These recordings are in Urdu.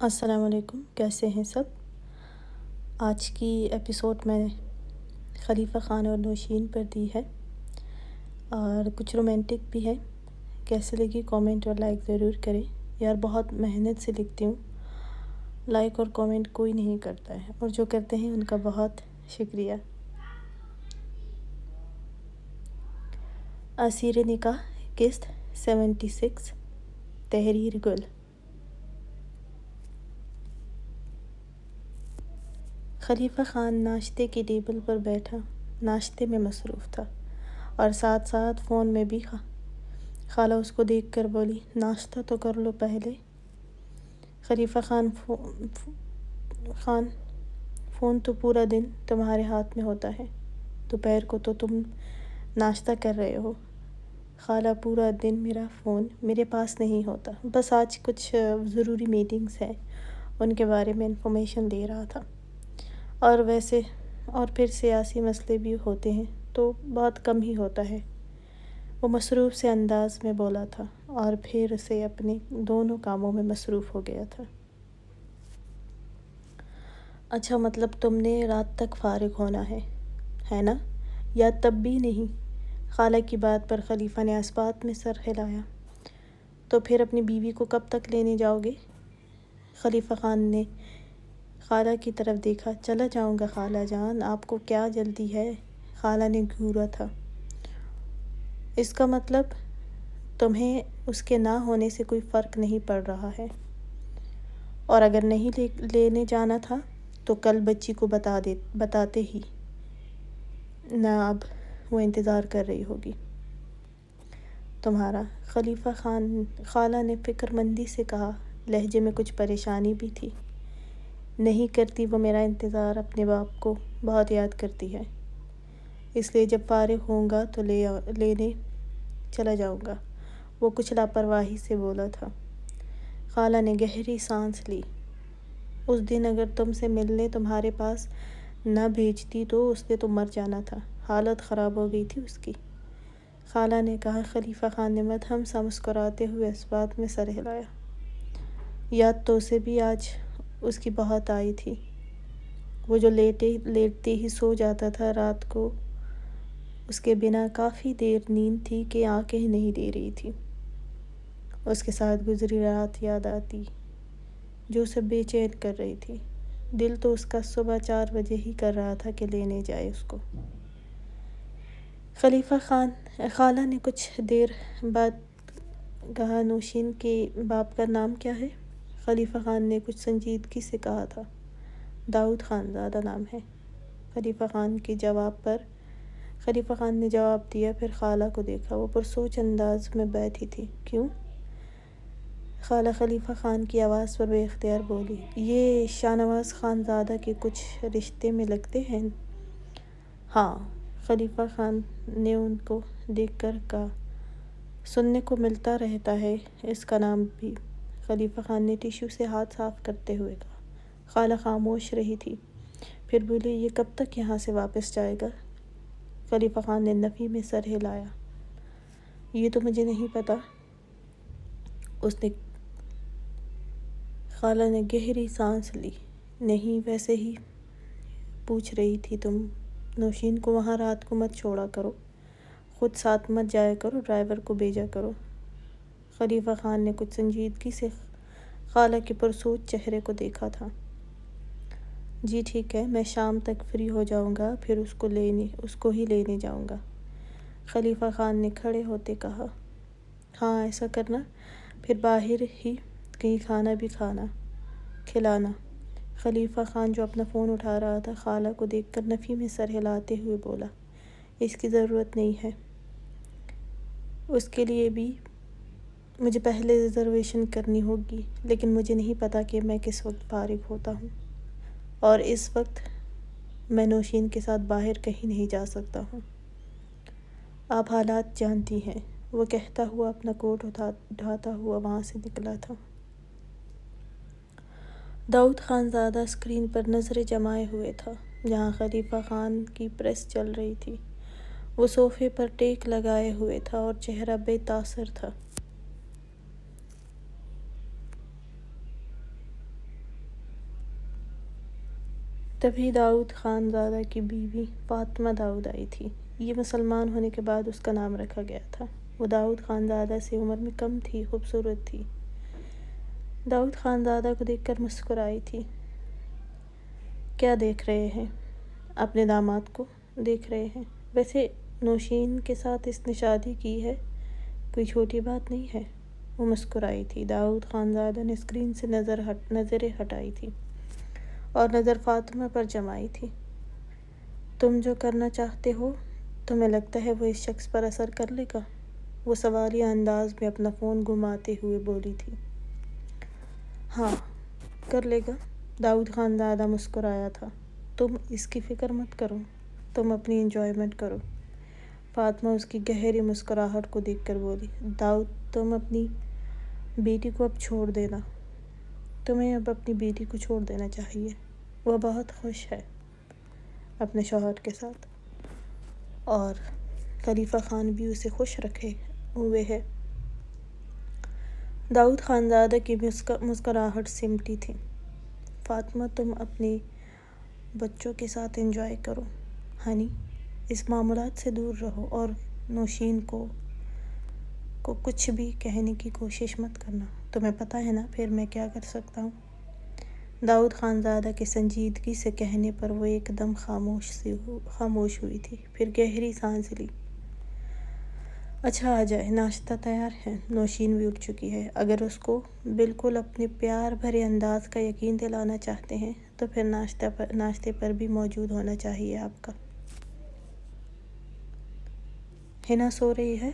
السلام علیکم، کیسے ہیں سب؟ آج کی ایپیسوڈ میں خلیفہ خان اور نوشین پر دی ہے اور کچھ رومانٹک بھی ہے۔ کیسے لگی کامنٹ اور لائک ضرور کریں یار، بہت محنت سے لکھتی ہوں، لائک اور کامنٹ کوئی نہیں کرتا ہے اور جو کرتے ہیں ان کا بہت شکریہ۔ اسیر نکاح قسط 76 تحریر گل۔ خلیفہ خان ناشتے کی ٹیبل پر بیٹھا ناشتے میں مصروف تھا اور ساتھ ساتھ فون میں بھی خالہ اس کو دیکھ کر بولی، ناشتہ تو کر لو پہلے۔ خلیفہ خان فون تو پورا دن تمہارے ہاتھ میں ہوتا ہے، دوپہر کو تو تم ناشتہ کر رہے ہو۔ خالہ پورا دن میرا فون میرے پاس نہیں ہوتا، بس آج کچھ ضروری میٹنگز ہیں ان کے بارے میں انفارمیشن دے رہا تھا، اور پھر سیاسی مسئلے بھی ہوتے ہیں تو بہت کم ہی ہوتا ہے۔ وہ مصروف سے انداز میں بولا تھا اور پھر سے اپنے دونوں کاموں میں مصروف ہو گیا تھا۔ اچھا، مطلب تم نے رات تک فارغ ہونا ہے نا؟ یا تب بھی نہیں؟ خالہ کی بات پر خلیفہ نے اثبات میں سر ہلایا۔ تو پھر اپنی بیوی کو کب تک لینے جاؤ گے؟ خلیفہ خان نے خالہ کی طرف دیکھا۔ چلا جاؤں گا خالہ جان، آپ کو کیا جلدی ہے؟ خالہ نے گھورا تھا۔ اس کا مطلب تمہیں اس کے نہ ہونے سے کوئی فرق نہیں پڑ رہا ہے، اور اگر نہیں لینے جانا تھا تو کل بچی کو بتاتے ہی نہ، اب وہ انتظار کر رہی ہوگی تمہارا۔ خالہ نے فکر مندی سے کہا، لہجے میں کچھ پریشانی بھی تھی۔ نہیں کرتی وہ میرا انتظار، اپنے باپ کو بہت یاد کرتی ہے، اس لیے جب فارغ ہوں گا تو لینے چلا جاؤں گا، وہ کچھ لاپرواہی سے بولا تھا۔ خالہ نے گہری سانس لی۔ اس دن اگر تم سے ملنے تمہارے پاس نہ بھیجتی تو اس نے تو مر جانا تھا، حالت خراب ہو گئی تھی اس کی، خالہ نے کہا۔ خلیفہ خان نے مدھم سا مسکراتے ہوئے اثبات میں سر ہلایا۔ یاد تو اسے بھی آج اس کی بہت آئی تھی، وہ جو لیٹتے ہی سو جاتا تھا رات کو، اس کے بنا کافی دیر نیند تھی کہ آنکھیں نہیں دے رہی تھی۔ اس کے ساتھ گزری رات یاد آتی جو اسے بے چین کر رہی تھی۔ دل تو اس کا صبح 4 بجے ہی کر رہا تھا کہ لینے جائے اس کو۔ خالہ نے کچھ دیر بعد کہا، نوشین کے باپ کا نام کیا ہے؟ خلیفہ خان نے کچھ سنجیدگی سے کہا تھا، داؤد خان زادہ نام ہے۔ خلیفہ خان نے جواب دیا، پھر خالہ کو دیکھا، وہ پرسوچ انداز میں بیٹھی تھی۔ کیوں؟ خالہ خلیفہ خان کی آواز پر بے اختیار بولی، یہ شاہ نواز خان زادہ کے کچھ رشتے میں لگتے ہیں؟ ہاں، خلیفہ خان نے ان کو دیکھ کر کہا، سننے کو ملتا رہتا ہے اس کا نام بھی۔ خلیفہ خان نے ٹیشو سے ہاتھ صاف کرتے ہوئے کہا۔ خالہ خاموش رہی تھی، پھر بولی، یہ کب تک یہاں سے واپس جائے گا؟ خلیفہ خان نے نفی میں سر ہلایا۔ یہ تو مجھے نہیں پتا، خالہ نے گہری سانس لی۔ نہیں، ویسے ہی پوچھ رہی تھی، تم نوشین کو وہاں رات کو مت چھوڑا کرو، خود ساتھ مت جایا کرو، ڈرائیور کو بھیجا کرو۔ خلیفہ خان نے کچھ سنجیدگی سے خالہ کے پرسوچ چہرے کو دیکھا تھا۔ جی ٹھیک ہے، میں شام تک فری ہو جاؤں گا، پھر اس کو ہی لینے جاؤں گا۔ خلیفہ خان نے کھڑے ہوتے کہا۔ ہاں، ایسا کرنا، پھر باہر ہی کہیں کھانا بھی کھلانا۔ خلیفہ خان جو اپنا فون اٹھا رہا تھا، خالہ کو دیکھ کر نفی میں سر ہلاتے ہوئے بولا، اس کی ضرورت نہیں ہے، اس کے لیے بھی مجھے پہلے ریزرویشن کرنی ہوگی، لیکن مجھے نہیں پتا کہ میں کس وقت فارغ ہوتا ہوں، اور اس وقت میں نوشین کے ساتھ باہر کہیں نہیں جا سکتا ہوں۔ آپ حالات جانتی ہیں، وہ کہتا ہوا اپنا کوٹ اٹھاتا ہوا وہاں سے نکلا تھا۔ داؤد خان زادہ اسکرین پر نظریں جمائے ہوئے تھا جہاں خلیفہ خان کی پریس چل رہی تھی۔ وہ صوفے پر ٹیک لگائے ہوئے تھا اور چہرہ بے تاثر تھا۔ تبھی داؤد خان زادہ کی بیوی فاطمہ داؤد آئی تھی۔ یہ مسلمان ہونے کے بعد اس کا نام رکھا گیا تھا۔ وہ داؤد خان زادہ سے عمر میں کم تھی، خوبصورت تھی۔ داؤد خان زادہ کو دیکھ کر مسکرائی تھی۔ کیا دیکھ رہے ہیں؟ اپنے داماد کو دیکھ رہے ہیں۔ ویسے نوشین کے ساتھ اس نے شادی کی ہے، کوئی چھوٹی بات نہیں ہے۔ وہ مسکرائی تھی۔ داؤد خان زادہ نے اسکرین سے نظریں ہٹائی تھی اور نظر فاطمہ پر جمائی تھی۔ تم جو کرنا چاہتے ہو، تمہیں لگتا ہے وہ اس شخص پر اثر کر لے گا؟ وہ سوالیہ انداز میں اپنا فون گھماتے ہوئے بولی تھی۔ ہاں، کر لے گا۔ داؤد خان زادہ مسکرایا تھا۔ تم اس کی فکر مت کرو، تم اپنی انجوائمنٹ کرو۔ فاطمہ اس کی گہری مسکراہٹ کو دیکھ کر بولی، داؤد تم اپنی بیٹی کو اب چھوڑ دینا۔ تمہیں اب اپنی بیٹی کو چھوڑ دینا چاہیے۔ وہ بہت خوش ہے اپنے شوہر کے ساتھ، اور خلیفہ خان بھی اسے خوش رکھے ہوئے ہے۔ داؤد خان زادہ کی مسکراہٹ سمٹی تھی۔ فاطمہ تم اپنے بچوں کے ساتھ انجوائے کرو ہنی، اس معاملات سے دور رہو، اور نوشین کو کچھ بھی کہنے کی کوشش مت کرنا۔ تمہیں پتہ ہے نا پھر میں کیا کر سکتا ہوں؟ داؤد خان زادہ کے سنجیدگی سے کہنے پر وہ ایک دم خاموش ہوئی تھی، پھر گہری سانس لی۔ اچھا آ جائے، ناشتہ تیار ہے۔ نوشین بھی اٹھ چکی ہے۔ اگر اس کو بالکل اپنے پیار بھرے انداز کا یقین دلانا چاہتے ہیں تو پھر ناشتے پر بھی موجود ہونا چاہیے آپ کا۔ ہنا سو رہی ہے؟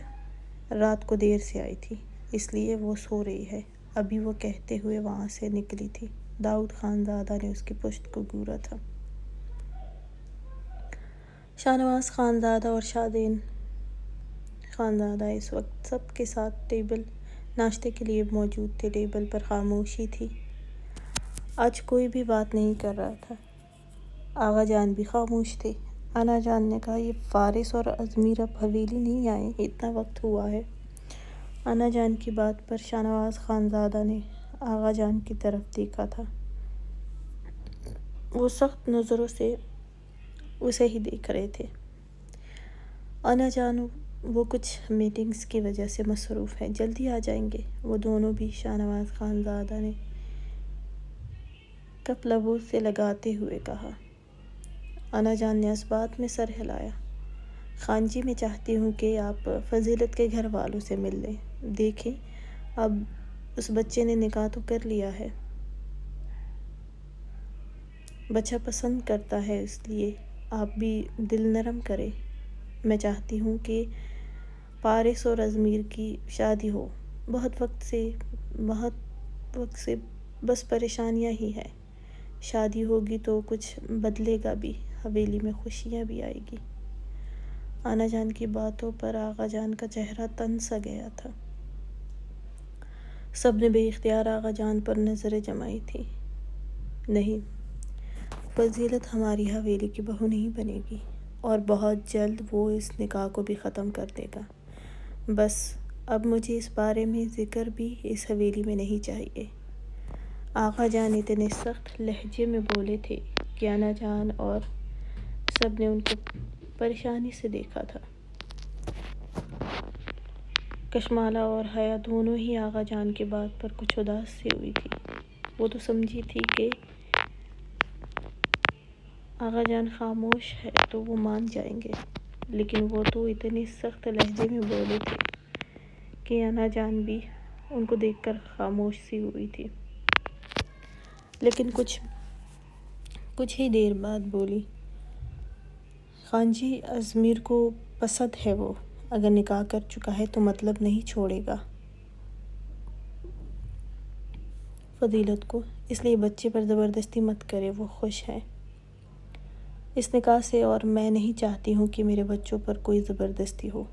رات کو دیر سے آئی تھی، اس لیے وہ سو رہی ہے، ابھی وہ کہتے ہوئے وہاں سے نکلی تھی۔ داؤد خان زادہ نے اس کی پشت کو گھورا تھا۔ شاہنواز خان زادہ اور شادین خان زادہ اس وقت سب کے ساتھ ناشتے کے لیے موجود تھے۔ ٹیبل پر خاموشی تھی، آج کوئی بھی بات نہیں کر رہا تھا۔ آغا جان بھی خاموش تھے۔ انا جان نے کہا، یہ فارس اور اجمیر اب حویلی نہیں آئے، اتنا وقت ہوا ہے۔ انا جان کی بات پر شاہنواز خان زادہ نے آغا جان کی طرف دیکھا تھا۔ وہ سخت نظروں سے اسے ہی دیکھ رہے تھے۔ انا جان وہ کچھ میٹنگز کی وجہ سے مصروف ہیں، جلدی آ جائیں گے وہ دونوں بھی، شاہنواز خان زادہ نے کپ لبوں سے لگاتے ہوئے کہا۔ انا جان نے اس بات میں سر ہلایا۔ خان جی، میں چاہتی ہوں کہ آپ فضیلت کے گھر والوں سے مل لیں۔ دیکھیں، اب اس بچے نے نکاح تو کر لیا ہے، بچہ پسند کرتا ہے، اس لیے آپ بھی دل نرم کریں۔ میں چاہتی ہوں کہ پارس اور اجمیر کی شادی ہو۔ بہت وقت سے بس پریشانیاں ہی ہیں۔ شادی ہوگی تو کچھ بدلے گا بھی، حویلی میں خوشیاں بھی آئے گی۔ انا جان کی باتوں پر آغا جان کا چہرہ تن سا گیا تھا۔ سب نے بے اختیار آغا جان پر نظریں جمائی تھیں۔ نہیں، فضیلت ہماری حویلی کی بہو نہیں بنے گی، اور بہت جلد وہ اس نکاح کو بھی ختم کر دے گا۔ بس اب مجھے اس بارے میں ذکر بھی اس حویلی میں نہیں چاہیے۔ آغا جان اتنے سخت لہجے میں بولے تھے کہ انا جان اور سب نے ان کو پریشانی سے دیکھا تھا۔ کشمالہ اور حیا دونوں ہی آغا جان کی بات پر کچھ اداس سی ہوئی تھی۔ وہ تو سمجھی تھی کہ آغا جان خاموش ہے تو وہ مان جائیں گے، لیکن وہ تو اتنے سخت لہجے میں بولے تھے کہ انا جان بھی ان کو دیکھ کر خاموش سی ہوئی تھی، لیکن کچھ ہی دیر بعد بولی، خان جی، اجمیر کو پسند ہے، وہ اگر نکاح کر چکا ہے تو مطلب نہیں چھوڑے گا فضیلت کو، اس لیے بچے پر زبردستی مت کرے، وہ خوش ہے اس نکاح سے، اور میں نہیں چاہتی ہوں کہ میرے بچوں پر کوئی زبردستی ہو۔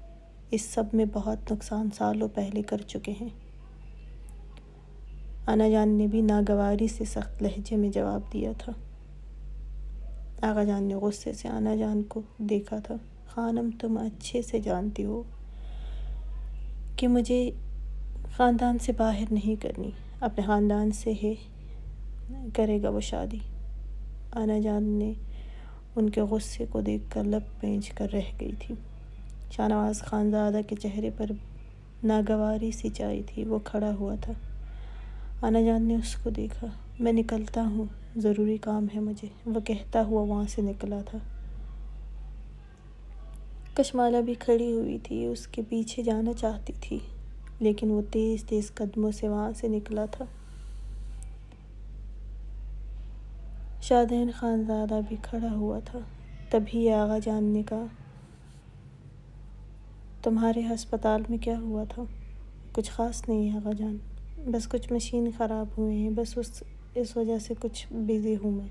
اس سب میں بہت نقصان سالوں پہلے کر چکے ہیں۔ انا جان نے بھی ناگواری سے سخت لہجے میں جواب دیا تھا۔ آغا جان نے غصے سے انا جان کو دیکھا تھا۔ خانم، تم اچھے سے جانتی ہو کہ مجھے خاندان سے باہر نہیں کرنی، اپنے خاندان سے ہی کرے گا وہ شادی۔ آنا جان نے ان کے غصے کو دیکھ کر لب پینچ کر رہ گئی تھی۔ شاہ نواز خانزادہ کے چہرے پر ناگواری سی چھائی تھی۔ وہ کھڑا ہوا تھا۔ آنا جان نے اس کو دیکھا۔ میں نکلتا ہوں، ضروری کام ہے مجھے، وہ کہتا ہوا وہاں سے نکلا تھا۔ کشمالہ بھی کھڑی ہوئی تھی، اس کے پیچھے جانا چاہتی تھی، لیکن وہ تیز تیز قدموں سے وہاں سے نکلا تھا۔ شادین خانزادہ بھی کھڑا ہوا تھا۔ تبھی آغا جان نے کہا، تمہارے ہسپتال میں کیا ہوا تھا؟ کچھ خاص نہیں آغا جان، بس کچھ مشین خراب ہوئے ہیں، بس اس وجہ سے کچھ بیزی ہوں میں۔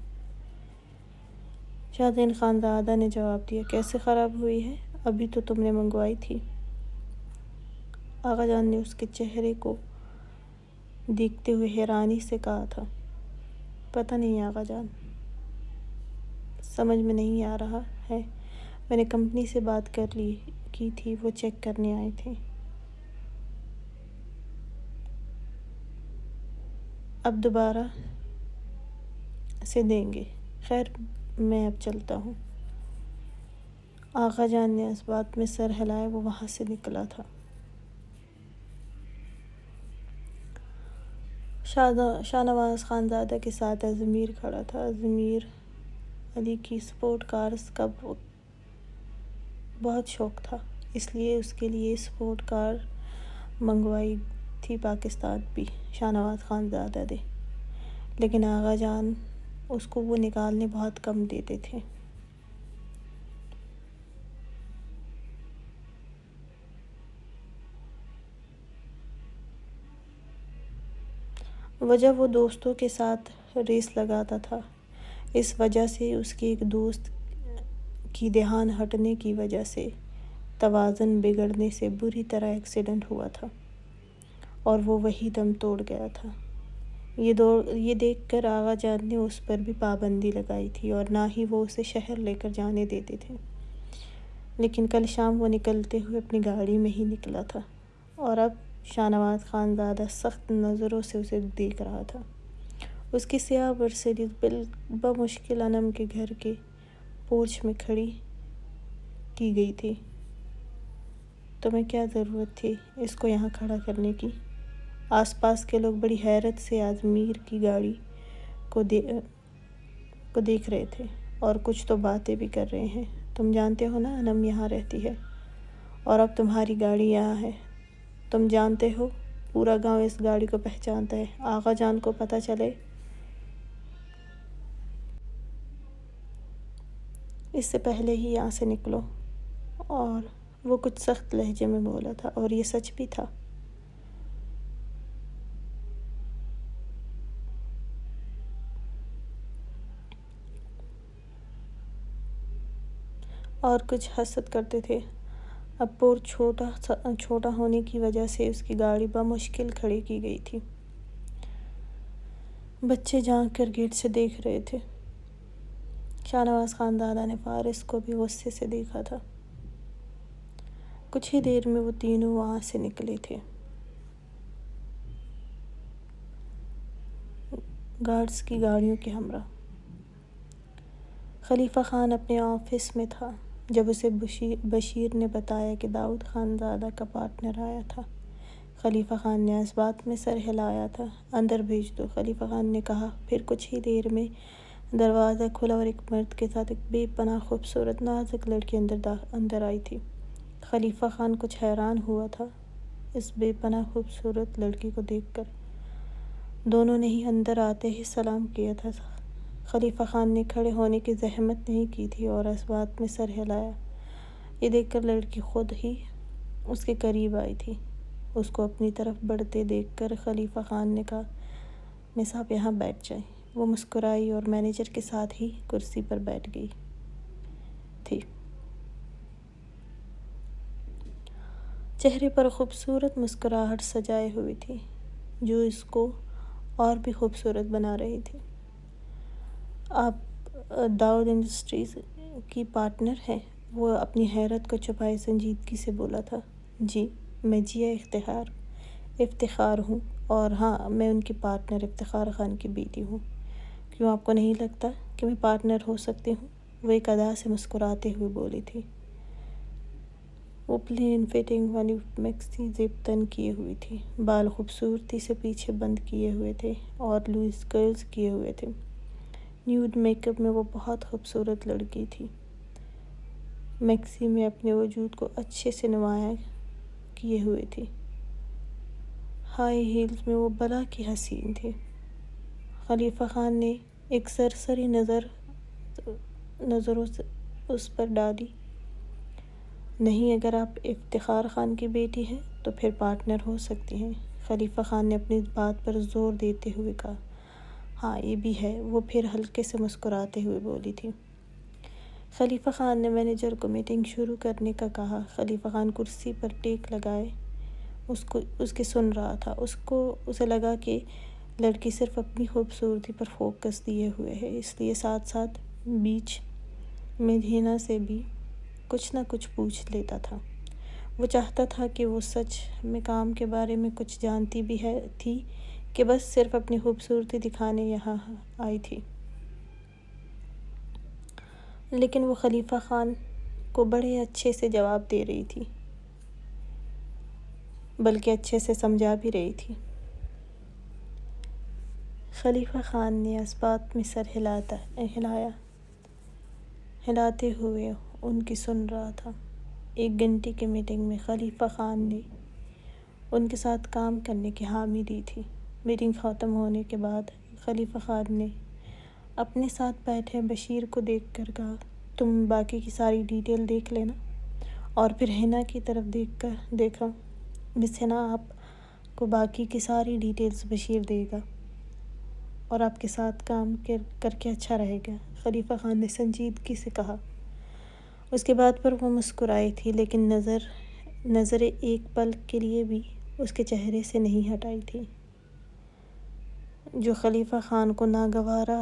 شادین خانزادہ نے جواب دیا، کیسے خراب ہوئی ہے؟ ابھی تو تم نے منگوائی تھی۔ آغا جان نے اس کے چہرے کو دیکھتے ہوئے حیرانی سے کہا تھا، پتہ نہیں آغا جان، سمجھ میں نہیں آ رہا ہے۔ میں نے کمپنی سے بات کی تھی، وہ چیک کرنے آئے تھے۔ اب دوبارہ سے دیں گے۔ خیر میں اب چلتا ہوں۔ آغا جان نے اس بات میں سر ہلایا، وہ وہاں سے نکلا تھا۔ شاہ نواز خانزادہ کے ساتھ ضمیر کھڑا تھا۔ ضمیر علی کی سپورٹ کارز کا بہت شوق تھا، اس لیے اس کے لیے سپورٹ کار منگوائی تھی پاکستان بھی شاہ نواز خانزادہ نے، لیکن آغا جان اس کو وہ نکالنے بہت کم دیتے تھے۔ وجہ وہ دوستوں کے ساتھ ریس لگاتا تھا۔ اس وجہ سے اس کے ایک دوست کی دھیان ہٹنے کی وجہ سے توازن بگڑنے سے بری طرح ایکسیڈنٹ ہوا تھا اور وہ وہیں دم توڑ گیا تھا۔ یہ دیکھ کر آغا جان نے اس پر بھی پابندی لگائی تھی اور نہ ہی وہ اسے شہر لے کر جانے دیتے تھے، لیکن کل شام وہ نکلتے ہوئے اپنی گاڑی میں ہی نکلا تھا اور اب شاہ نواز خانزادہ سخت نظروں سے اسے دیکھ رہا تھا۔ اس کی سیاہ مرسیڈیز بمشکل انم کے گھر کے پورچ میں کھڑی کی گئی تھی۔ تمہیں کیا ضرورت تھی اس کو یہاں کھڑا کرنے کی؟ آس پاس کے لوگ بڑی حیرت سے ضمیر کی گاڑی کو دیکھ رہے تھے اور کچھ تو باتیں بھی کر رہے ہیں۔ تم جانتے ہو نا انم یہاں رہتی ہے اور اب تمہاری گاڑی یہاں ہے۔ تم جانتے ہو پورا گاؤں اس گاڑی کو پہچانتا ہے۔ آغا جان کو پتہ چلے اس سے پہلے ہی یہاں سے نکلو۔ اور وہ کچھ سخت لہجے میں بولا تھا اور یہ سچ بھی تھا۔ اور کچھ حسد کرتے تھے۔ اب پور چھوٹا ہونے کی وجہ سے اس کی گاڑی بمشکل کھڑی کی گئی تھی۔ بچے جھانک کر گیٹ سے دیکھ رہے تھے۔ شاہ نواز خانزادہ نے فارس کو بھی غصے سے دیکھا تھا۔ کچھ ہی دیر میں وہ تینوں وہاں سے نکلے تھے، گارڈز کی گاڑیوں کے ہمراہ۔ خلیفہ خان اپنے آفس میں تھا جب اسے بشیر نے بتایا کہ داؤد خانزادہ کا پارٹنر آیا تھا۔ خلیفہ خان نے اس بات میں سر ہلایا تھا، اندر بھیج دو، خلیفہ خان نے کہا۔ پھر کچھ ہی دیر میں دروازہ کھلا اور ایک مرد کے ساتھ ایک بے پناہ خوبصورت نازک لڑکی اندر آئی تھی۔ خلیفہ خان کچھ حیران ہوا تھا اس بے پناہ خوبصورت لڑکی کو دیکھ کر۔ دونوں نے ہی اندر آتے ہی سلام کیا تھا۔ خلیفہ خان نے کھڑے ہونے کی زحمت نہیں کی تھی اور اس بات میں سر ہلایا۔ یہ دیکھ کر لڑکی خود ہی اس کے قریب آئی تھی۔ اس کو اپنی طرف بڑھتے دیکھ کر خلیفہ خان نے کہا، مس آپ یہاں بیٹھ جائیں۔ وہ مسکرائی اور مینیجر کے ساتھ ہی کرسی پر بیٹھ گئی تھی۔ چہرے پر خوبصورت مسکراہٹ سجائے ہوئی تھی جو اس کو اور بھی خوبصورت بنا رہی تھی۔ آپ داؤد انڈسٹریز کی پارٹنر ہیں؟ وہ اپنی حیرت کو چھپائے سنجیدگی سے بولا تھا۔ جی، میں جیا افتخار ہوں اور ہاں میں ان کی پارٹنر افتخار خان کی بیٹی ہوں۔ کیوں آپ کو نہیں لگتا کہ میں پارٹنر ہو سکتی ہوں؟ وہ ایک ادا سے مسکراتے ہوئے بولی تھی۔ وہ پلین فٹنگ والی میکسی زپ تن کیے ہوئی تھی، بال خوبصورتی سے پیچھے بند کیے ہوئے تھے اور لوز کرلز کیے ہوئے تھے۔ نیوڈ میک اپ میں وہ بہت خوبصورت لڑکی تھی۔ میکسی میں اپنے وجود کو اچھے سے نمایاں کیے ہوئے تھی۔ ہائی ہیلز میں وہ بلا کی حسین تھی۔ خلیفہ خان نے ایک سرسری نظروں سے اس پر ڈالی۔ نہیں، اگر آپ افتخار خان کی بیٹی ہیں تو پھر پارٹنر ہو سکتی ہیں، خلیفہ خان نے اپنی بات پر زور دیتے ہوئے کہا۔ ہاں یہ بھی ہے، وہ پھر ہلکے سے مسکراتے ہوئے بولی تھی۔ خلیفہ خان نے مینیجر کو میٹنگ شروع کرنے کا کہا۔ خلیفہ خان کرسی پر ٹیک لگائے اس کے سن رہا تھا۔ اسے لگا کہ لڑکی صرف اپنی خوبصورتی پر فوکس دیے ہوئے ہے، اس لیے ساتھ ساتھ بیچ میں ہینا سے بھی کچھ نہ کچھ پوچھ لیتا تھا۔ وہ چاہتا تھا کہ وہ سچ میں کام کے بارے میں کچھ جانتی بھی تھی کہ بس صرف اپنی خوبصورتی دکھانے یہاں آئی تھی۔ لیکن وہ خلیفہ خان کو بڑے اچھے سے جواب دے رہی تھی، بلکہ اچھے سے سمجھا بھی رہی تھی۔ خلیفہ خان نے اس بات میں سر ہلاتے ہوئے ان کی سن رہا تھا۔ 1 گھنٹے کی میٹنگ میں خلیفہ خان نے ان کے ساتھ کام کرنے کی حامی دی تھی۔ میٹنگ ختم ہونے کے بعد خلیفہ خان نے اپنے ساتھ بیٹھے بشیر کو دیکھ کر کہا، تم باقی کی ساری ڈیٹیل دیکھ لینا۔ اور پھر ہینا کی طرف دیکھا، مس ہینا، آپ کو باقی کی ساری ڈیٹیلز بشیر دے گا اور آپ کے ساتھ کام کر کے اچھا رہے گا، خلیفہ خان نے سنجیدگی سے کہا۔ اس کے بعد پر وہ مسکرائی تھی، لیکن نظریں ایک پل کے لیے بھی اس کے چہرے سے نہیں ہٹائی تھی، جو خلیفہ خان کو ناگوارا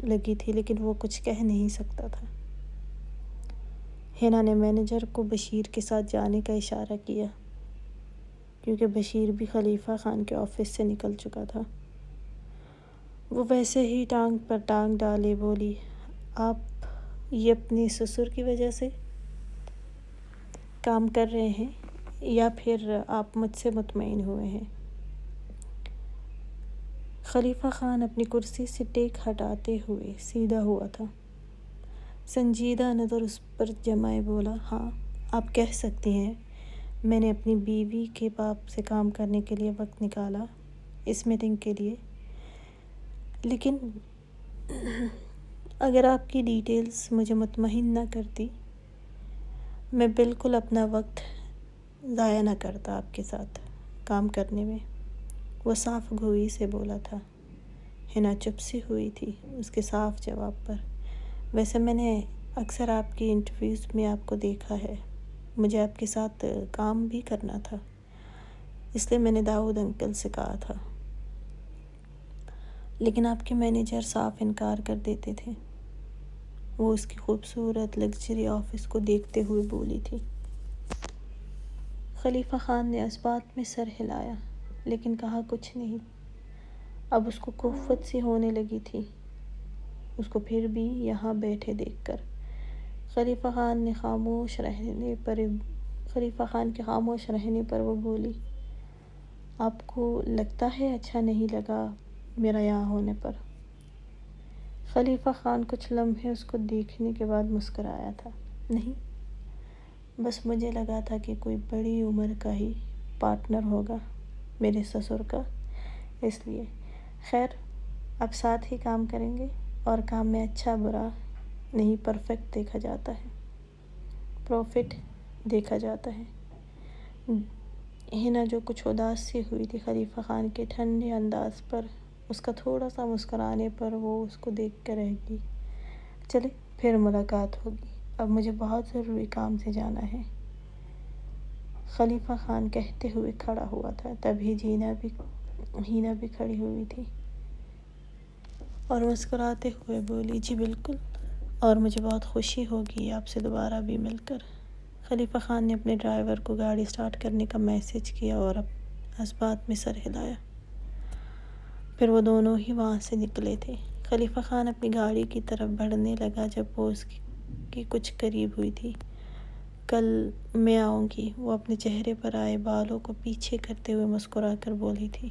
لگی تھی، لیکن وہ کچھ کہہ نہیں سکتا تھا۔ ہینا نے مینیجر کو بشیر کے ساتھ جانے کا اشارہ کیا، کیونکہ بشیر بھی خلیفہ خان کے آفس سے نکل چکا تھا۔ وہ ویسے ہی ٹانگ پر ٹانگ ڈالے بولی، آپ یہ اپنے سسر کی وجہ سے کام کر رہے ہیں یا پھر آپ مجھ سے مطمئن ہوئے ہیں؟ خلیفہ خان اپنی کرسی سے ٹیک ہٹاتے ہوئے سیدھا ہوا تھا، سنجیدہ نظر اس پر جمائے بولا، ہاں آپ کہہ سکتی ہیں، میں نے اپنی بیوی کے باپ سے کام کرنے کے لیے وقت نکالا اس میٹنگ کے لیے، لیکن اگر آپ کی ڈیٹیلز مجھے مطمئن نہ کرتی، میں بالکل اپنا وقت ضائع نہ کرتا آپ کے ساتھ کام کرنے میں، وہ صاف گوئی سے بولا تھا۔ ہینا چپ سی ہوئی تھی اس کے صاف جواب پر۔ ویسے میں نے اکثر آپ کی انٹرویوز میں آپ کو دیکھا ہے، مجھے آپ کے ساتھ کام بھی کرنا تھا، اس لیے میں نے داؤد انکل سے کہا تھا، لیکن آپ کے مینیجر صاف انکار کر دیتے تھے، وہ اس کی خوبصورت لگژری آفس کو دیکھتے ہوئے بولی تھی۔ خلیفہ خان نے اس بات میں سر ہلایا، لیکن کہا کچھ نہیں۔ اب اس کو کفت سی ہونے لگی تھی اس کو پھر بھی یہاں بیٹھے دیکھ کر۔ خلیفہ خان کے خاموش رہنے پر وہ بولی، آپ کو لگتا ہے اچھا نہیں لگا میرا یہاں ہونے پر؟ خلیفہ خان کچھ لمحے اس کو دیکھنے کے بعد مسکرایا تھا، نہیں، بس مجھے لگا تھا کہ کوئی بڑی عمر کا ہی پارٹنر ہوگا میرے سسر کا، اس لیے۔ خیر، اب ساتھ ہی کام کریں گے، اور کام میں اچھا برا نہیں پرفیکٹ پروفٹ دیکھا جاتا ہے۔ ہینا جو کچھ اداس سی ہوئی تھی خلیفہ خان کے ٹھنڈے انداز پر، اس کا تھوڑا سا مسکرانے پر وہ اس کو دیکھ کر رہ گئی۔ چلیں پھر ملاقات ہوگی، اب مجھے بہت ضروری کام سے جانا ہے، خلیفہ خان کہتے ہوئے کھڑا ہوا تھا۔ تبھی ہینا بھی کھڑی ہوئی تھی اور مسکراتے ہوئے بولی، جی بالکل، اور مجھے بہت خوشی ہوگی آپ سے دوبارہ بھی مل کر۔ خلیفہ خان نے اپنے ڈرائیور کو گاڑی سٹارٹ کرنے کا میسج کیا اور اس بات میں سر ہلایا، پھر وہ دونوں ہی وہاں سے نکلے تھے۔ خلیفہ خان اپنی گاڑی کی طرف بڑھنے لگا جب وہ اس کی کچھ قریب ہوئی تھی۔ کل میں آؤں گی، وہ اپنے چہرے پر آئے بالوں کو پیچھے کرتے ہوئے مسکرا کر بولی تھی۔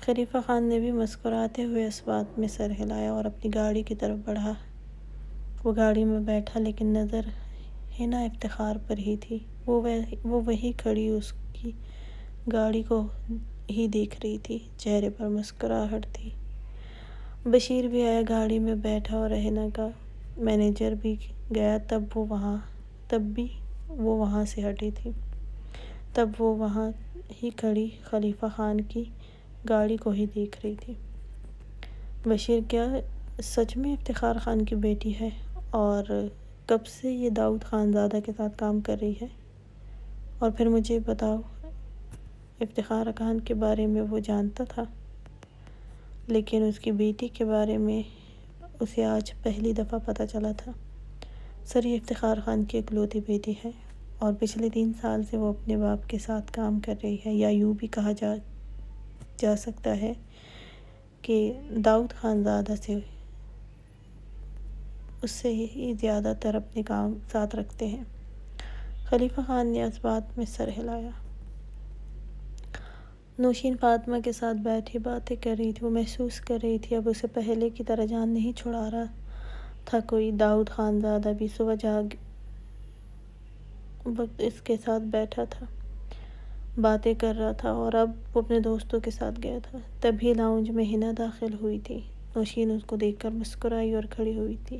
خلیفہ خان نے بھی مسکراتے ہوئے اس بات میں سر ہلایا اور اپنی گاڑی کی طرف بڑھا۔ وہ گاڑی میں بیٹھا لیکن نظر حنا افتخار پر ہی تھی۔ وہ وہی کھڑی اس کی گاڑی کو ہی دیکھ رہی تھی، چہرے پر مسکراہٹ تھی۔ بشیر بھی آیا، گاڑی میں بیٹھا اور حنا کا مینیجر بھی گیا۔ تب بھی وہ وہاں سے ہٹی تھی۔ تب وہ وہاں ہی کھڑی خلیفہ خان کی گاڑی کو ہی دیکھ رہی تھی۔ بشیر کیا سچ میں افتخار خان کی بیٹی ہے؟ اور کب سے یہ داؤد خان زادہ کے ساتھ کام کر رہی ہے؟ اور پھر مجھے بتاؤ، افتخار خان کے بارے میں وہ جانتا تھا، لیکن اس کی بیٹی کے بارے میں اسے آج پہلی دفعہ پتہ چلا تھا۔ سر، یہ افتخار خان کی اکلوتی بیٹی ہے اور پچھلے 3 سال سے وہ اپنے باپ کے ساتھ کام کر رہی ہے، یا یوں بھی کہا جا سکتا ہے کہ داؤد خان زادہ سے اس سے ہی زیادہ تر اپنے کام ساتھ رکھتے ہیں۔ خلیفہ خان نے اس بات میں سر ہلایا۔ نوشین فاطمہ کے ساتھ بیٹھی باتیں کر رہی تھی۔ وہ محسوس کر رہی تھی اب اسے پہلے کی طرح جان نہیں چھڑا رہا تھا کوئی۔ داؤد خان زادہ بھی صبح جاگ وقت اس کے ساتھ بیٹھا تھا، باتیں کر رہا تھا، اور اب وہ اپنے دوستوں کے ساتھ گیا تھا۔ تبھی لاؤنج میں حنا داخل ہوئی تھی۔ نوشین اس کو دیکھ کر مسکرائی اور کھڑی ہوئی تھی۔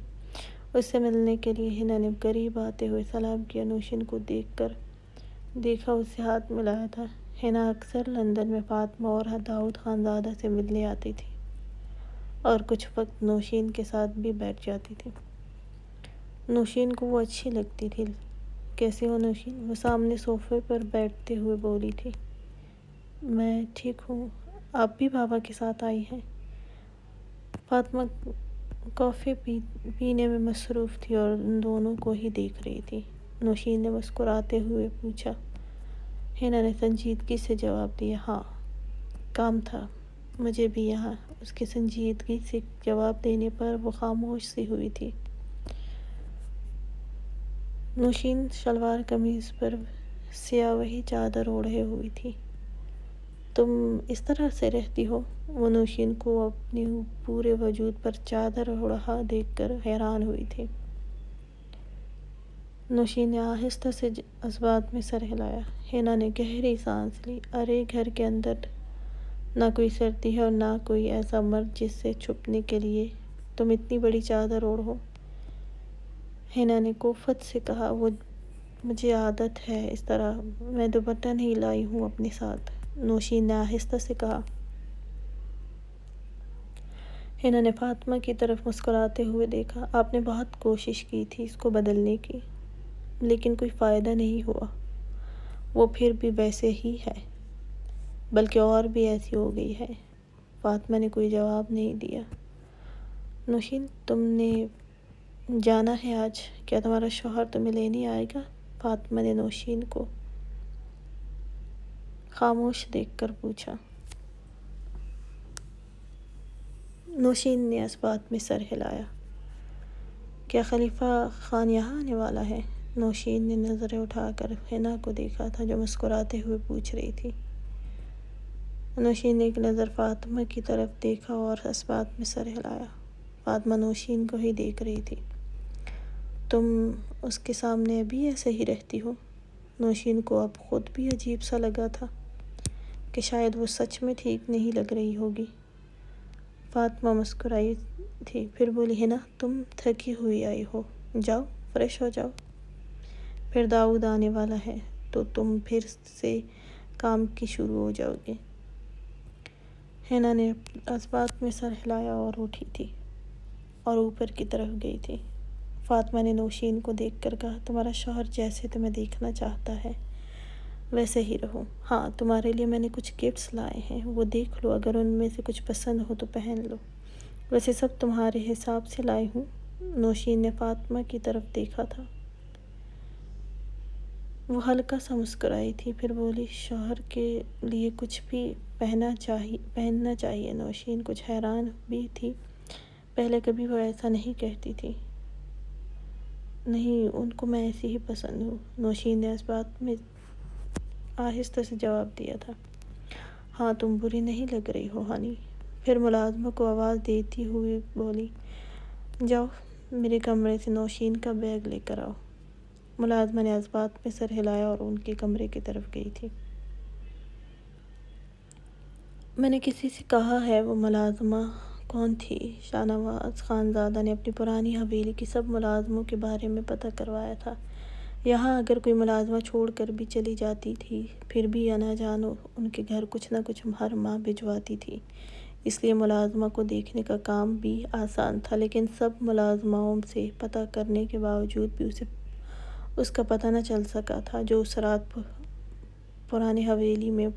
اس سے ملنے کے لیے حنا نے قریب آتے ہوئے سلام کیا۔ نوشین کو دیکھا اس سے ہاتھ ملایا تھا۔ حنا اکثر لندن میں فاطمہ اور داؤد خان زادہ سے ملنے آتی تھی اور کچھ وقت نوشین کے ساتھ بھی بیٹھ جاتی تھی۔ نوشین کو وہ اچھی لگتی تھی۔ کیسے ہو نوشین؟ وہ سامنے صوفے پر بیٹھتے ہوئے بولی تھی۔ میں ٹھیک ہوں، آپ بھی بابا کے ساتھ آئی ہیں؟ فاطمہ کافی پینے میں مصروف تھی اور ان دونوں کو ہی دیکھ رہی تھی۔ نوشین نے مسکراتے ہوئے پوچھا۔ حنا نے سنجیدگی سے جواب دیا، ہاں، کام تھا مجھے بھی یہاں۔ اس کے سنجیدگی سے جواب دینے پر وہ خاموش سی ہوئی تھی۔ نوشین شلوار قمیض پر سیاوہی چادر اوڑھے ہوئی تھی۔ تم اس طرح سے رہتی ہو؟ وہ نوشین کو اپنے پورے وجود پر چادر اوڑھا دیکھ کر حیران ہوئی تھی۔ نوشین نے آہستہ سے اس بات میں سر ہلایا۔ حنا نے گہری سانس لی۔ ارے، گھر کے اندر نہ کوئی سردی ہے اور نہ کوئی ایسا مرد جس سے چھپنے کے لیے تم اتنی بڑی چادر اوڑھو۔ حنا نے کوفت سے کہا، وہ مجھے عادت ہے اس طرح، میں دوپٹہ نہیں لائی ہوں اپنے ساتھ۔ نوشین نے آہستہ سے کہا۔ حنا نے فاطمہ کی طرف مسکراتے ہوئے دیکھا۔ آپ نے بہت کوشش کی تھی اس کو بدلنے کی، لیکن کوئی فائدہ نہیں ہوا۔ وہ پھر بھی ویسے ہی ہے، بلکہ اور بھی ایسی ہو گئی ہے۔ فاطمہ نے کوئی جواب نہیں دیا۔ نوشین، تم نے جانا ہے آج؟ کیا تمہارا شوہر تمہیں لینے آئے گا؟ فاطمہ نے نوشین کو خاموش دیکھ کر پوچھا۔ نوشین نے اس بات میں سر ہلایا۔ کیا خلیفہ خان یہاں آنے والا ہے؟ نوشین نے نظریں اٹھا کر حنا کو دیکھا تھا جو مسکراتے ہوئے پوچھ رہی تھی۔ نوشین نے ایک نظر فاطمہ کی طرف دیکھا اور اس بات میں سر ہلایا۔ فاطمہ نوشین کو ہی دیکھ رہی تھی۔ تم اس کے سامنے ابھی ایسے ہی رہتی ہو؟ نوشین کو اب خود بھی عجیب سا لگا تھا کہ شاید وہ سچ میں ٹھیک نہیں لگ رہی ہوگی۔ فاطمہ مسکرائی تھی، پھر بولی، حنا، تم تھکی ہوئی آئی ہو، جاؤ فریش ہو جاؤ، پھر داؤد آنے والا ہے تو تم پھر سے کام کی شروع ہو جاؤ گے۔ حنا نے اس بات میں سر ہلایا اور اٹھی تھی اور اوپر کی طرف گئی تھی۔ فاطمہ نے نوشین کو دیکھ کر کہا، تمہارا شوہر جیسے تمہیں دیکھنا چاہتا ہے ویسے ہی رہو۔ ہاں، تمہارے لیے میں نے کچھ گفٹس لائے ہیں، وہ دیکھ لو، اگر ان میں سے کچھ پسند ہو تو پہن لو۔ ویسے سب تمہارے حساب سے لائی ہوں۔ نوشین نے فاطمہ کی طرف دیکھا تھا۔ وہ ہلکا سا مسکرائی تھی، پھر بولی شوہر کے لیے کچھ بھی پہننا چاہیے۔ نوشین کچھ حیران بھی تھی، پہلے کبھی وہ ایسا نہیں کہتی تھی۔ نہیں، ان کو میں ایسی ہی پسند ہوں، نوشین نے اس بات میں آہستہ سے جواب دیا تھا۔ ہاں، تم بری نہیں لگ رہی ہو ہنی۔ پھر ملازمہ کو آواز دیتی ہوئی بولی جاؤ میرے کمرے سے نوشین کا بیگ لے کر آؤ۔ ملازمہ نے اس بات میں سر ہلایا اور ان کے کمرے کی طرف گئی تھی۔ میں نے کسی سے کہا ہے وہ ملازمہ کون تھی؟ شاہ نواز خانزادہ نے اپنی پرانی حویلی کی سب ملازموں کے بارے میں پتہ کروایا تھا۔ یہاں اگر کوئی ملازمہ چھوڑ کر بھی چلی جاتی تھی، پھر بھی انا جان ان کے گھر کچھ نہ کچھ ہر ماہ بھجواتی تھی، اس لیے ملازمہ کو دیکھنے کا کام بھی آسان تھا۔ لیکن سب ملازماؤں سے پتہ کرنے کے باوجود بھی اسے اس کا پتہ نہ چل سکا تھا جو اس رات پرانی حویلی میں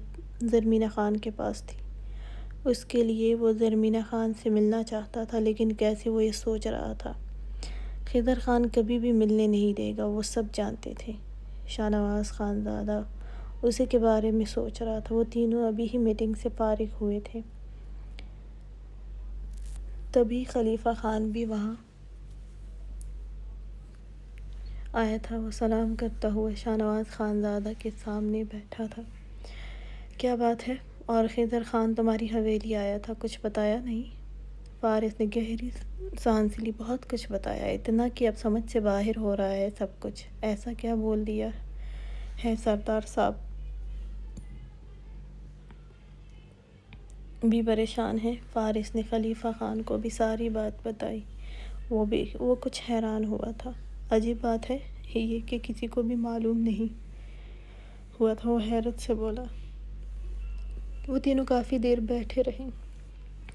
زرمینہ خان کے پاس تھی۔ اس کے لیے وہ زرمینہ خان سے ملنا چاہتا تھا، لیکن کیسے وہ یہ سوچ رہا تھا خضر خان کبھی بھی ملنے نہیں دے گا، وہ سب جانتے تھے۔ شاہ نواز خانزادہ اسی کے بارے میں سوچ رہا تھا۔ وہ تینوں ابھی ہی میٹنگ سے فارغ ہوئے تھے، تبھی خلیفہ خان بھی وہاں آیا تھا۔ وہ سلام کرتا ہوا شاہ نواز خانزادہ کے سامنے بیٹھا تھا۔ کیا بات ہے؟ اور خضر خان تمہاری حویلی آیا تھا، کچھ بتایا نہیں؟ فارس نے گہری سانس لی۔ بہت کچھ بتایا، اتنا کہ اب سمجھ سے باہر ہو رہا ہے سب کچھ۔ ایسا کیا بول دیا ہے سردار صاحب؟ بھی پریشان ہیں؟ فارس نے خلیفہ خان کو بھی ساری بات بتائی۔ وہ کچھ حیران ہوا تھا۔ عجیب بات ہے یہ کہ کسی کو بھی معلوم نہیں ہوا تھا، وہ حیرت سے بولا۔ وہ تینوں کافی دیر بیٹھے رہے۔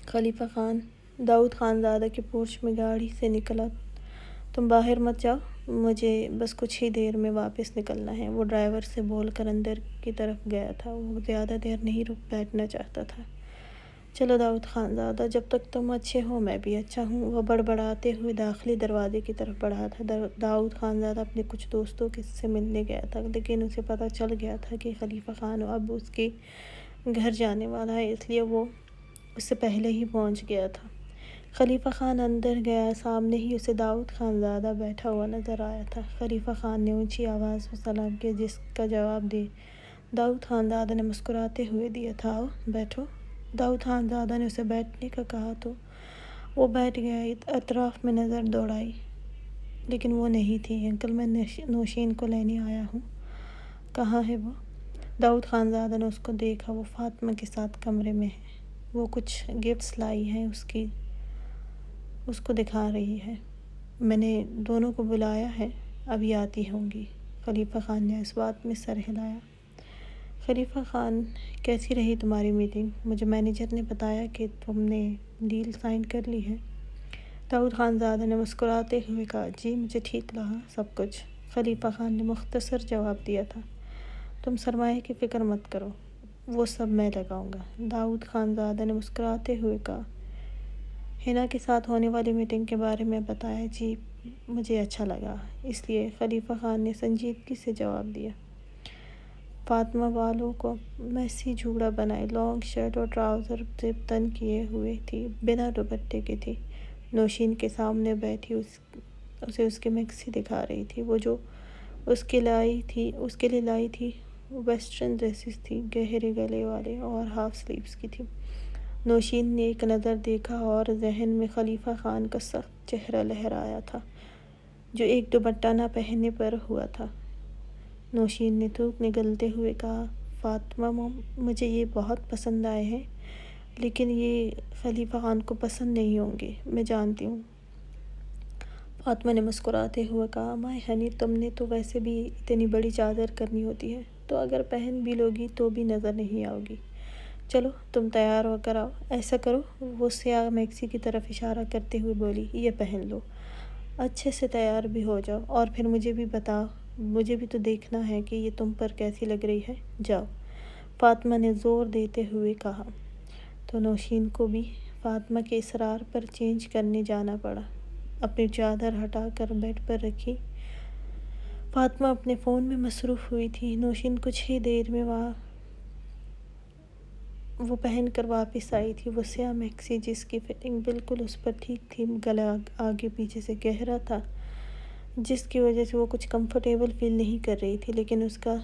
خلیفہ خان داؤد خانزادہ کے پورچ میں گاڑی سے نکلا۔ تم باہر مت جاؤ، مجھے بس کچھ ہی دیر میں واپس نکلنا ہے، وہ ڈرائیور سے بول کر اندر کی طرف گیا تھا۔ وہ زیادہ دیر نہیں بیٹھنا چاہتا تھا۔ چلو داؤد خانزادہ، جب تک تم اچھے ہو میں بھی اچھا ہوں۔ وہ بڑبڑاتے ہوئے داخلی دروازے کی طرف بڑھا تھا۔ داؤد خانزادہ اپنے کچھ دوستوں سے ملنے گیا تھا، لیکن اسے پتہ چل گیا تھا کہ خلیفہ خان اب اس کے گھر جانے والا ہے، اس لیے وہ اس سے پہلے ہی پہنچ گیا تھا۔ خلیفہ خان اندر گیا، سامنے ہی اسے داؤد خانزادہ بیٹھا ہوا نظر آیا تھا۔ خلیفہ خان نے اونچی آواز میں سلام کیا، جس کا جواب داؤد خانزادہ نے مسکراتے ہوئے دیا تھا۔ آؤ بیٹھو۔ داؤد خانزادہ نے اسے بیٹھنے کا کہا تو وہ بیٹھ گیا۔ اطراف میں نظر دوڑائی، لیکن وہ نہیں تھی۔ انکل، میں نوشین کو لینے آیا ہوں۔ کہاں ہے وہ؟ داؤد خانزادہ نے اس کو دیکھا، وہ فاطمہ کے ساتھ کمرے میں ہے، وہ کچھ گفٹس لائی ہیں، اس کو دکھا رہی ہے۔ میں نے دونوں کو بلایا ہے، ابھی آتی ہوں گی۔ خلیفہ خان نے اس بات میں سر ہلایا۔ خلیفہ خان، کیسی رہی تمہاری میٹنگ؟ مجھے مینیجر نے بتایا کہ تم نے ڈیل سائن کر لی ہے۔ داؤد خانزادہ نے مسکراتے ہوئے کہا، جی مجھے ٹھیک لگا سب کچھ۔ خلیفہ خان نے مختصر جواب دیا تھا، تم سرمایہ کی فکر مت کرو، وہ سب میں لگاؤں گا۔ داؤد خانزادہ نے مسکراتے ہوئے کہا، حنا کے ساتھ ہونے والی میٹنگ کے بارے میں بتایا؟ جی مجھے اچھا لگا، اس لیے خلیفہ خان نے سنجیدگی سے جواب دیا۔ فاطمہ والوں کو میسی جوڑا بنائے، لانگ شرٹ اور ٹراؤزر زپ تن کیے ہوئے تھی، بنا دوپٹے کے تھی۔ نوشین کے سامنے بیٹھی اسے اس کی میکسی دکھا رہی تھی۔ وہ جو اس کے لیے لائی تھی وہ ویسٹرن ڈریسز تھی، گہرے گلے والے اور ہاف سلیوز کی تھی۔ نوشین نے ایک نظر دیکھا اور ذہن میں خلیفہ خان کا سخت چہرہ لہرایا تھا، جو ایک دوپٹہ نہ پہننے پر ہوا تھا۔ نوشین نے تھوک نگلتے ہوئے کہا، فاطمہ مجھے یہ بہت پسند آئے ہیں، لیکن یہ خلیفہ خان کو پسند نہیں ہوں گے، میں جانتی ہوں۔ فاطمہ نے مسکراتے ہوئے کہا، مائی ہنی، تم نے تو ویسے بھی اتنی بڑی چادر کرنی ہوتی ہے، تو اگر پہن بھی لوگی تو بھی نظر نہیں آؤ گی۔ چلو تم تیار ہو کر آؤ، ایسا کرو، وہ سیاہ میکسی کی طرف اشارہ کرتے ہوئے بولی، یہ پہن لو، اچھے سے تیار بھی ہو جاؤ، اور پھر مجھے بھی بتاؤ، مجھے بھی تو دیکھنا ہے کہ یہ تم پر کیسی لگ رہی ہے، جاؤ۔ فاطمہ نے زور دیتے ہوئے کہا۔ تو نوشین کو بھی فاطمہ کے اصرار پر چینج کرنے جانا پڑا۔ اپنی چادر ہٹا کر بیڈ پر رکھی فاطمہ اپنے فون میں مصروف ہوئی تھی۔ نوشین کچھ ہی دیر میں وہ پہن کر واپس آئی تھی، وہ سیاہ میکسی جس کی فٹنگ بالکل اس پر ٹھیک تھی، گلا آگے پیچھے سے گہرا تھا جس کی وجہ سے وہ کچھ کمفرٹیبل فیل نہیں کر رہی تھی، لیکن اس کا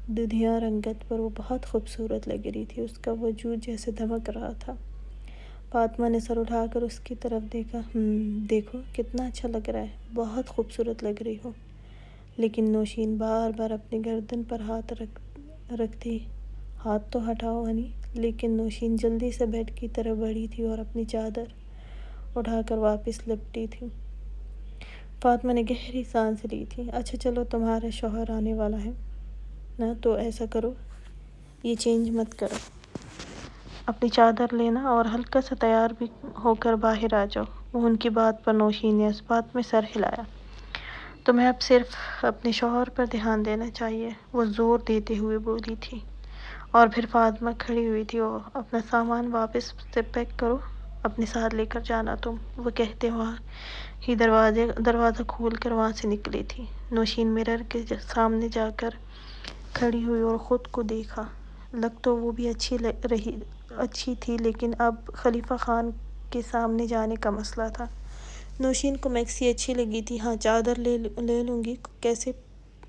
دودھیا رنگت پر وہ بہت خوبصورت لگ رہی تھی، اس کا وجود جیسے دمک رہا تھا۔ فاطمہ نے سر اٹھا کر اس کی طرف دیکھا۔ دیکھو کتنا اچھا لگ رہا ہے، بہت خوبصورت لگ رہی ہو۔ لیکن نوشین بار بار اپنی گردن پر ہاتھ رکھتی، ہاتھ تو ہٹاؤ ہنی۔ لیکن نوشین جلدی سے بیڈ کی طرف بڑھی تھی اور اپنی چادر اٹھا کر واپس لپٹی تھی۔ فاطمہ نے گہری سانس لی تھی۔ اچھا چلو، تمہارا شوہر آنے والا ہے نا، تو ایسا کرو، یہ چینج مت کرو، اپنی چادر لینا اور ہلکا سا تیار بھی ہو کر باہر آ جاؤ۔ وہ ان کی بات پر نوشین نے اس بات میں سر ہلایا۔ تمہیں اب صرف اپنے شوہر پر دھیان دینا چاہیے، وہ زور دیتے ہوئے بولی تھی۔ اور پھر فاطمہ کھڑی ہوئی تھی۔ اپنا سامان واپس سے پیک کرو، اپنے ساتھ لے کر جانا تم، وہ کہتے وہاں ہی دروازہ کھول کر وہاں سے نکلی تھی۔ نوشین مرر کے سامنے جا کر کھڑی ہوئی اور خود کو دیکھا۔ لگ تو وہ بھی اچھی تھی، لیکن اب خلیفہ خان کے سامنے جانے کا مسئلہ تھا۔ نوشین کو میکسی اچھی لگی تھی۔ ہاں، چادر لے لوں گی،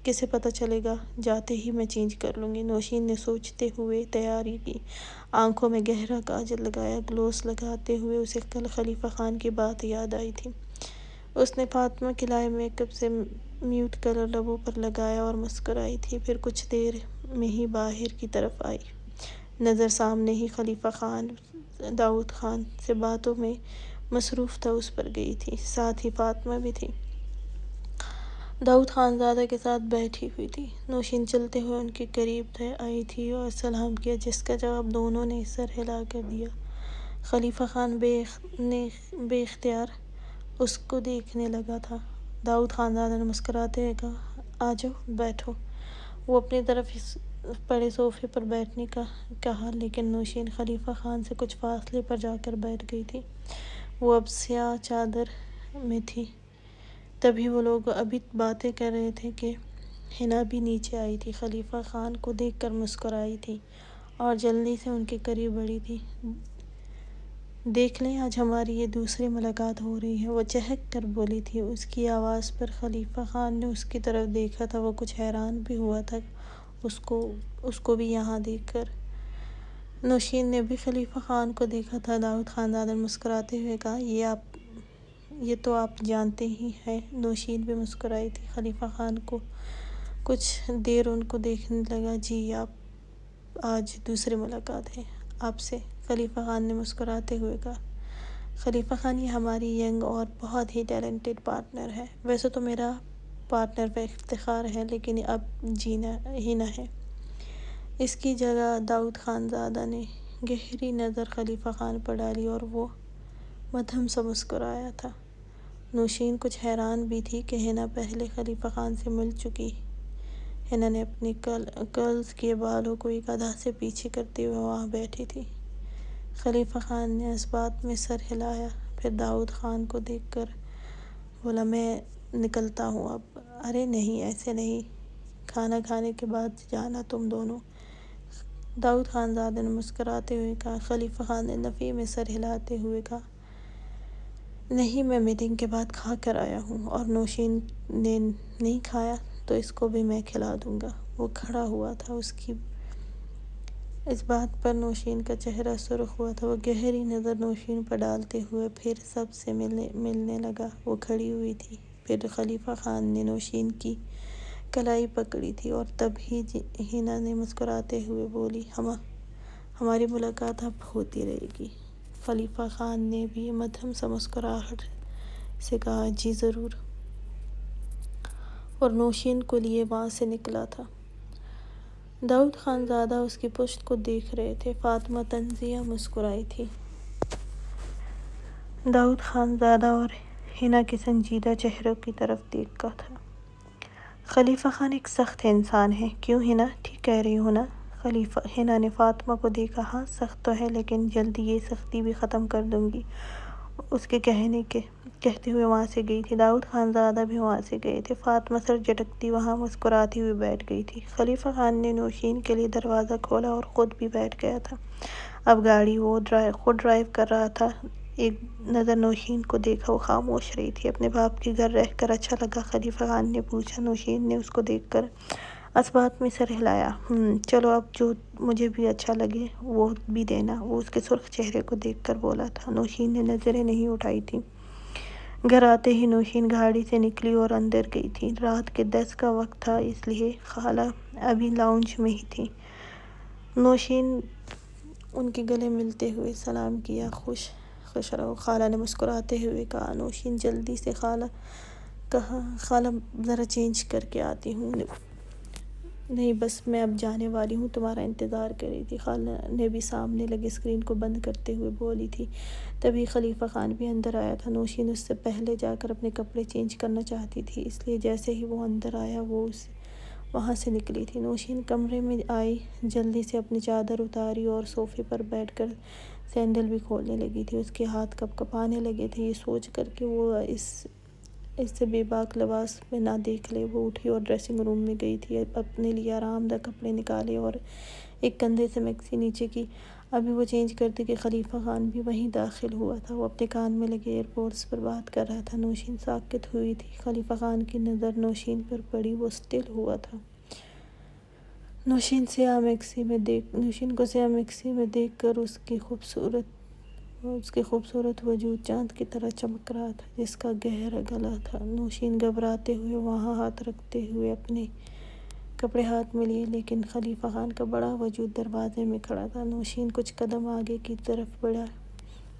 کسے پتہ چلے گا، جاتے ہی میں چینج کر لوں گی، نوشین نے سوچتے ہوئے تیاری کی۔ آنکھوں میں گہرا کاجل لگایا، گلوس لگاتے ہوئے اسے کل خلیفہ خان کی بات یاد آئی تھی۔ اس نے فاطمہ کے لائے میک اپ سے میوٹ کلر لبوں پر لگایا اور مسکرائی تھی، پھر کچھ دیر میں ہی باہر کی طرف آئی۔ نظر سامنے ہی خلیفہ خان داؤد خان سے باتوں میں مصروف تھا، اس پر گئی تھی، ساتھ ہی فاطمہ بھی تھی۔ داؤد خان زادہ کے ساتھ بیٹھی ہوئی تھی۔ نوشین چلتے ہوئے ان کے قریب آئی تھی اور سلام کیا، جس کا جواب دونوں نے سر ہلا کر دیا۔ خلیفہ خان بے اختیار اس کو دیکھنے لگا تھا۔ داؤد خان زادہ نے مسکراتے ہوئے کہا، آ جاؤ، بیٹھو۔ وہ اپنی طرف پڑے صوفے پر بیٹھنے کا کہا، لیکن نوشین خلیفہ خان سے کچھ فاصلے پر جا کر بیٹھ گئی تھی۔ وہ اب سیاہ چادر میں تھی۔ تبھی وہ لوگ ابھی باتیں کر رہے تھے کہ حنا بھی نیچے آئی تھی، خلیفہ خان کو دیکھ کر مسکرائی تھی اور جلدی سے ان کے قریب بڑھی تھی۔ دیکھ لیں، آج ہماری یہ دوسری ملاقات ہو رہی ہے، وہ چہک کر بولی تھی۔ اس کی آواز پر خلیفہ خان نے اس کی طرف دیکھا تھا، وہ کچھ حیران بھی ہوا تھا اس کو بھی یہاں دیکھ کر۔ نوشین نے بھی خلیفہ خان کو دیکھا تھا۔ داؤد خان زادہ نے مسکراتے ہوئے کہا، یہ تو آپ جانتے ہی ہیں۔ نوشین بھی مسکرائی تھی۔ خلیفہ خان کو کچھ دیر ان کو دیکھنے لگا۔ جی، آج دوسری ملاقات ہے آپ سے، خلیفہ خان نے مسکراتے ہوئے کہا۔ خلیفہ خان، یہ ہماری ینگ اور بہت ہی ٹیلنٹڈ پارٹنر ہے۔ ویسے تو میرا پارٹنر پہ افتخار ہے، لیکن اب حنا ہے اس کی جگہ۔ داؤد خان زادہ نے گہری نظر خلیفہ خان پر ڈالی اور وہ مدھم سا مسکرایا تھا۔ نوشین کچھ حیران بھی تھی کہ حنا پہلے خلیفہ خان سے مل چکی۔ حنا نے اپنے کرلز کیے بالوں کو ایک ادا سے پیچھے کرتے ہوئے وہاں بیٹھی تھی۔ خلیفہ خان نے اس بات میں سر ہلایا، پھر داؤد خان کو دیکھ کر بولا، میں نکلتا ہوں اب۔ ارے نہیں، ایسے نہیں، کھانا کھانے کے بعد جانا تم دونوں، داؤد خان زادہ نے مسکراتے ہوئے کہا۔ خلیفہ خان نے نفی میں سر ہلاتے ہوئے کہا، نہیں، میں میٹنگ کے بعد کھا کر آیا ہوں، اور نوشین نے نہیں کھایا تو اس کو بھی میں کھلا دوں گا۔ وہ کھڑا ہوا تھا۔ اس بات پر نوشین کا چہرہ سرخ ہوا تھا۔ وہ گہری نظر نوشین پر ڈالتے ہوئے پھر سب سے ملنے لگا۔ وہ کھڑی ہوئی تھی، پھر خلیفہ خان نے نوشین کی کلائی پکڑی تھی اور تب ہی حنا نے مسکراتے ہوئے بولی، ہماری ملاقات اب ہوتی رہے گی۔ خلیفہ خان نے بھی مدھم سا مسکراہٹ سے کہا، جی ضرور، اور نوشین کو لیے وہاں سے نکلا تھا۔ داؤد خان زادہ اس کی پشت کو دیکھ رہے تھے۔ فاطمہ تنزیہ مسکرائی تھی۔ داؤد خان زادہ اور حنا کے سنجیدہ چہروں کی طرف دیکھا تھا۔ خلیفہ خان ایک سخت انسان ہے، کیوں حنا؟ ٹھیک کہہ رہی ہوں نا؟ حنا نے فاطمہ کو دیکھا۔ ہاں، سخت تو ہے، لیکن جلدی یہ سختی بھی ختم کر دوں گی۔ اس کے کہتے ہوئے وہاں سے گئی تھی۔ داؤد خانزادہ بھی وہاں سے گئے تھے۔ فاطمہ سر جھٹکتی وہاں مسکراتی ہوئی بیٹھ گئی تھی۔ خلیفہ خان نے نوشین کے لیے دروازہ کھولا اور خود بھی بیٹھ گیا تھا۔ اب گاڑی وہ خود ڈرائیو کر رہا تھا۔ ایک نظر نوشین کو دیکھا، وہ خاموش رہی تھی۔ اپنے باپ کے گھر رہ کر اچھا لگا؟ خلیفہ خان نے پوچھا۔ نوشین نے اس کو دیکھ کر اثبات میں سر ہلایا۔ چلو اب جو مجھے بھی اچھا لگے وہ بھی دینا، وہ اس کے سرخ چہرے کو دیکھ کر بولا تھا۔ نوشین نے نظریں نہیں اٹھائی تھیں۔ گھر آتے ہی نوشین گاڑی سے نکلی اور اندر گئی تھی۔ رات کے 10 کا وقت تھا، اس لیے خالہ ابھی لاؤنج میں ہی تھی۔ نوشین ان کے گلے ملتے ہوئے سلام کیا۔ خوش رہو، خالہ نے مسکراتے ہوئے کہا۔ نوشین جلدی سے کہا خالہ ذرا چینج کر کے آتی ہوں۔ نہیں بس میں اب جانے والی ہوں، تمہارا انتظار کر رہی تھی، خالہ نے بھی سامنے لگے اسکرین کو بند کرتے ہوئے بولی تھی۔ تبھی خلیفہ خان بھی اندر آیا تھا۔ نوشین اس سے پہلے جا کر اپنے کپڑے چینج کرنا چاہتی تھی، اس لیے جیسے ہی وہ اندر آیا وہ وہاں سے نکلی تھی۔ نوشین کمرے میں آئی، جلدی سے اپنی چادر اتاری اور صوفے پر بیٹھ کر سینڈل بھی کھولنے لگی تھی۔ اس کے ہاتھ کپ کپانے لگے تھے۔ یہ سوچ کر کہ وہ اس سے بے باک لباس میں نہ دیکھ لے، وہ اٹھی اور ڈریسنگ روم میں گئی تھی۔ اپنے لیے آرام دہ کپڑے نکالے اور ایک کندھے سے میکسی نیچے کی۔ ابھی وہ چینج کرتی کہ خلیفہ خان بھی وہیں داخل ہوا تھا۔ وہ اپنے کان میں لگے ایئرپوڈز پر بات کر رہا تھا۔ نوشین ساکت ہوئی تھی۔ خلیفہ خان کی نظر نوشین پر پڑی، وہ اسٹل ہوا تھا۔ نوشین کو سیاہ میکسی میں دیکھ کر اس کے خوبصورت وجود چاند کی طرح چمک رہا تھا، جس کا گہرا گلا تھا۔ نوشین گھبراتے ہوئے وہاں ہاتھ رکھتے ہوئے اپنے کپڑے ہاتھ میں لیے، لیکن خلیفہ خان کا بڑا وجود دروازے میں کھڑا تھا۔ نوشین کچھ قدم آگے کی طرف